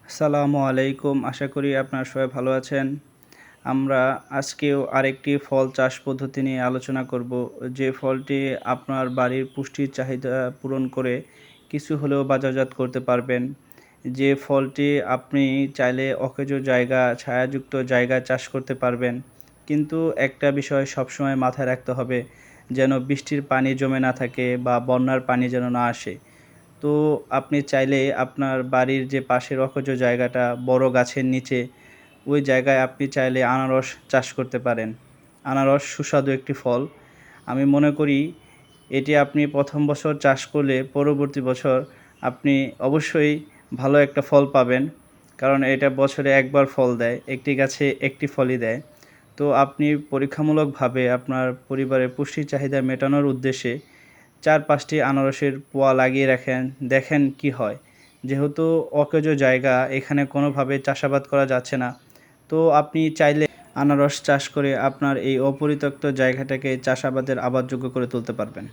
আসসালামু আলাইকুম। আশা করি আপনারা সবাই ভালো আছেন। আমরা আজকেও আরেকটি ফল চাষ পদ্ধতি নিয়ে আলোচনা করব। যে ফলটি আপনার বাড়ির পুষ্টির চাহিদা পূরণ করে কিছু হলেও বাজারজাত করতে পারবেন। যে ফলটি আপনি চাইলে অকেজো জায়গা, ছায়াযুক্ত জায়গায় চাষ করতে পারবেন। কিন্তু একটা বিষয় সবসময় মাথায় রাখতে হবে, যেন বৃষ্টির পানি জমে না থাকে বা বন্যার পানি যেন না আসে। তো আপনি চাইলে আপনার বাড়ির যে পাশের অকেজো জায়গাটা বড় গাছের নিচে, ওই জায়গায় আপনি চাইলে আনারস চাষ করতে পারেন। আনারস সুস্বাদু একটি ফল। আমি মনে করি এটি আপনি ১ম বছর চাষ করলে পরবর্তী বছর আপনি অবশ্যই ভালো একটা ফল পাবেন। কারণ এটা বছরে একবার ফল দেয়। একটি গাছে একটি ফলই দেয়। তো আপনি পরীক্ষামূলকভাবে আপনার পরিবারের পুষ্টির চাহিদা মেটানোর উদ্দেশ্যে ৪-৫টি আনারসের পোয়া লাগিয়ে রাখেন, দেখেন কি হয়। যেহেতু অকেজো জায়গা, এখানে কোনোভাবে চাষাবাদ করা যাচ্ছে না। তো আপনি চাইলে আনারস চাষ করে আপনার এই অপরিত্যক্ত জায়গাটাকে চাষাবাদের আবাদযোগ্য করে তুলতে পারবেন।